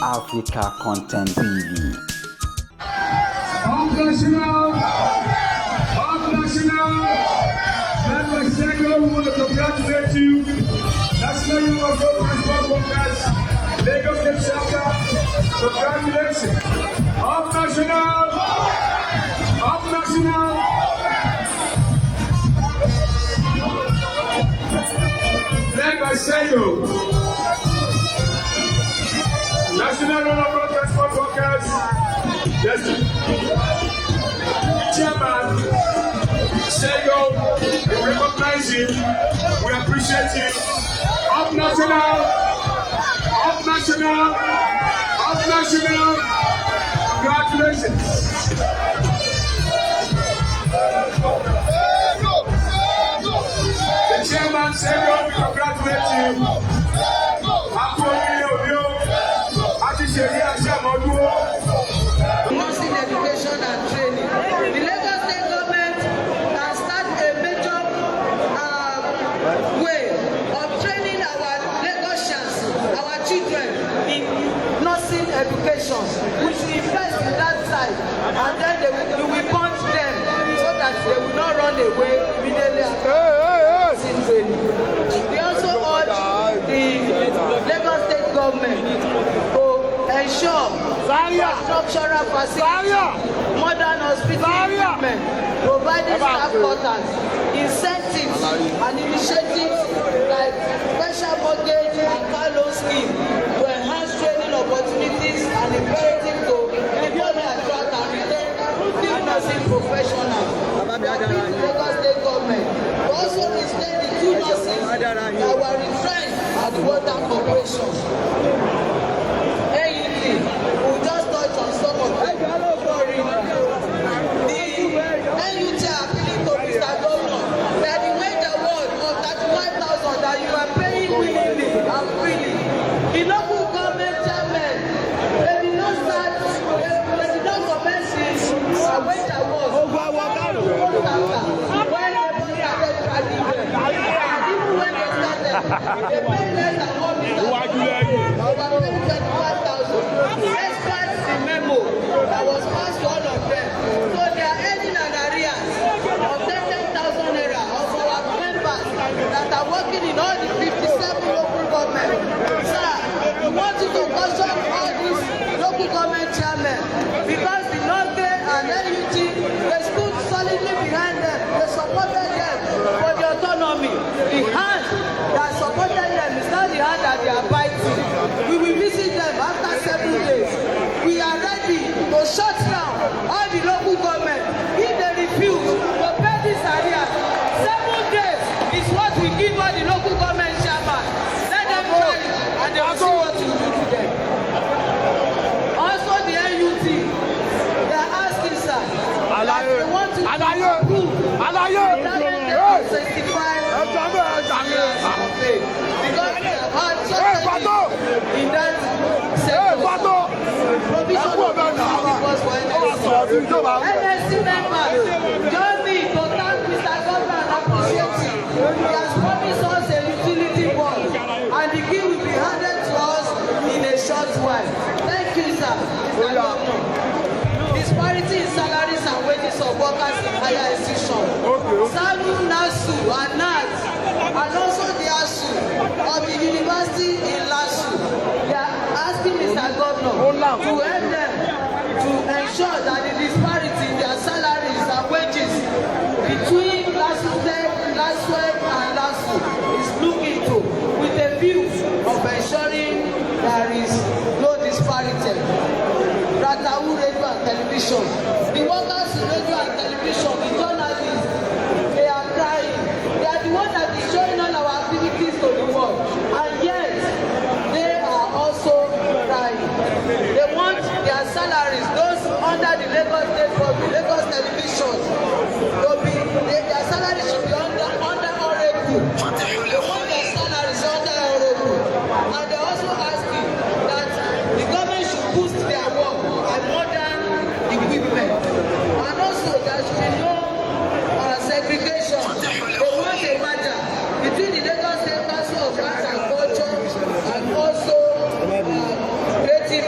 Africa Content TV. National, Chairman Sego, we want to congratulate you. National Union of Road Transport Workers, Lagos State Chapter, congratulations. Up national. Chairman Sego, National Union of Road Transport Workers. Yes. Chairman Sego, we recognize you, we appreciate you. Up national, congratulations. The Chairman Sego, we congratulate you. Nursing education and training. The Lagos State government has started a major way of training our Lagosians, our children, in nursing education. We should invest in that side, and then we will punch them so that they will not run away immediately after training. We also urge the Lagos State government to ensure structural facilities, modern hospital equipment, providing staff quarters, incentives and initiatives like special mortgage and car loan scheme to enhance training opportunities and imperative to employ, attract and retain field nursing professionals. Lagos State government also reinstate the 2 nurses that were retrenched at the Water Corporation. The local government chairman, they did not start, they did not commence his wage award when they started tracking them. And even when they started, they paid less than what Mr. Over 25,000. Experts the memo that was passed to all of them. So they are earning an arrears of 10,000 naira of our members that are working in all the 57 local governments. We want you to caution all these local government chairmen because the North and NUT, they stood solidly behind them. They supported them for the autonomy. The hand that supported them is not the hand that they are biting. We will visit them after 7 days. We are ready to shut down all the local government if they refuse to pay this arrears. 7 days is what we give all the local government chairman. Let them try it and they will see what you do to them. Also the NUT, they are asking sir, that they want to approve retirement of 65 years of age because they have had subsidies in that sector. Provision of because for NSC members, join me to thank Mr. Governor and appreciate him. He has promised us a utility board and the key will be handed to us in a short while. Thank you, sir. Mr. Governor. Disparity in salaries and wages of workers in higher institutions. SANU, NASU, and NAS, and also the ASU of the university in LASU. They are asking Mr. Governor to help them to ensure that the disparity in their salaries and wages between LASU and LASU is looked into with a view of ensuring there is no disparity. Ratawu radio and television. The workers in radio and television, the journalists, they are crying. They are the ones that is showing all our activities to the world. And yet, they are also crying. They want their salaries, those under the Lagos State government, Lagos television, their salaries should be under Honorable. They want their salaries under Honorable. And they also asking that the government should boost their work by modern equipment. And also there should be no segregation. They want a merger between the Lagos State Council of Arts and Culture and also creative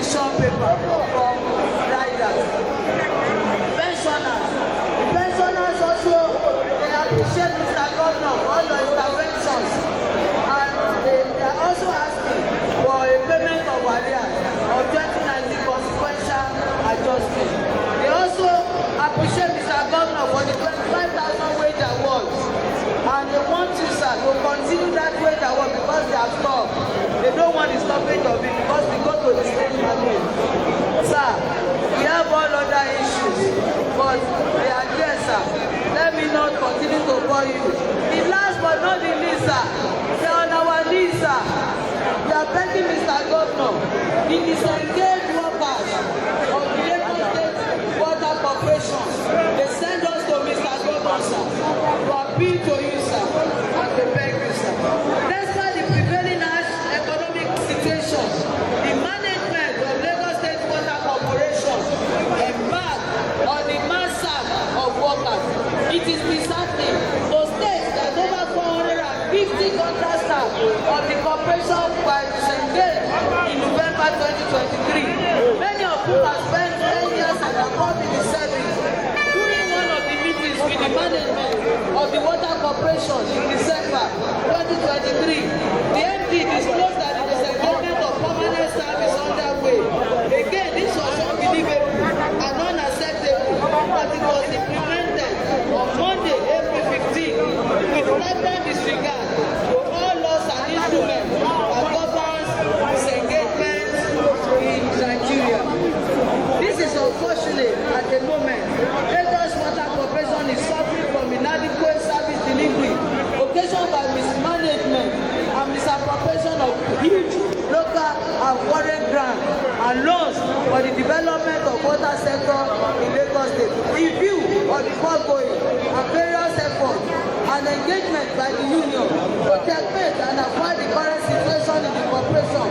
petition paper from riders. Pensioners also, they appreciate Mr. Governor for all the interventions, and they are also asking for a payment of arrears of 2019 consequential adjustment. They also appreciate Mr. Governor for the 25,000 wage awards, and they want you, sir, to continue that wage award because they have stopped. They don't want the stoppage of it because we go to the state market. Sir, we have all other issues, but they are there, sir. Let me not continue to bore you. The last but not the least, sir, they are on our knees, sir. We are begging Mr. Governor, the disengaged workers of the Lagos State Water Corporation, they send us to Mr. Governor, sir, to appeal to you, sir, and to beg you, sir. Despite the prevailing economic situation, the management of Lagos State Water Corporation embarked on the mass sack of workers. It is disheartening to state that over 450 contract staff of the corporation were disengaged in November 2023. Many of whom have spent 10 years and above in the service. During one of the meetings with the management of the Water Corporation in December 2023, the MD disclosed that the disengagement of permanent staff is underway. Again, this was unbelievable and unacceptable, but it was implemented on Monday, April 15, with flagrant disregard to all laws and instruments that governs disengagement in Nigeria. This is unfortunate at the moment. Lagos Water Corporation is suffering from inadequate service delivery, occasioned by mismanagement and misappropriation of huge local and foreign grants and loans for the development of water sector in Lagos State. In view of the foregoing and various efforts and engagement by the union to checkmate and avoid the current situation in the corporation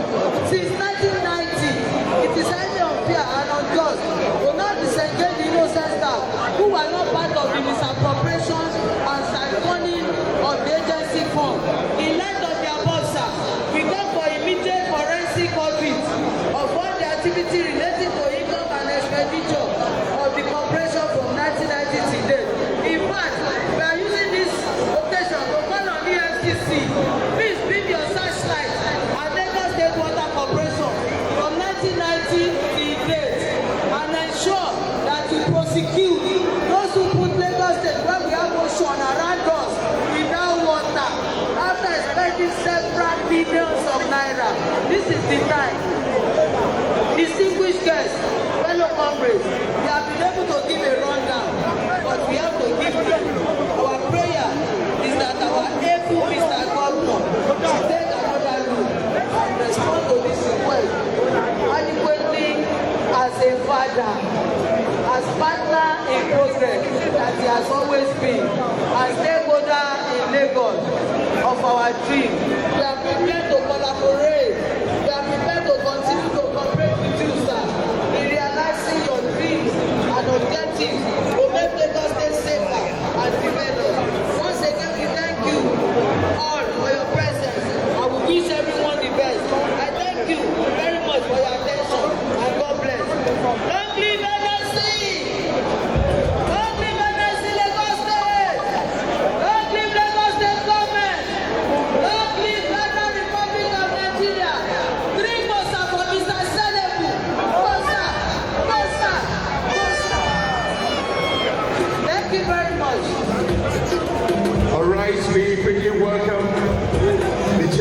since 1990, it is highly unfair and unjust to not disengage the innocent staff who were not part of the misappropriations and siphoning of the agency fund. In light of the above, sir, we call for immediate forensic audit of all the activity relating to income and expenditure of the corporation from 1990 to date. In fact, we are using this occasion to call on the FCC. Please beam your searchlight at Lagos State Water Corporation from 1990 to date and ensure that we prosecute those who put Lagos State where we have ocean around us without water after spending several billions of naira. This is the time. Distinguished guests, fellow comrades, we have been able to give a rundown, but we have to give them. Our prayer is that our able Mr. Governor should take another look and respond to this request adequately as a father, as partner in progress that he has always been, as stakeholder in Lagos of our dream.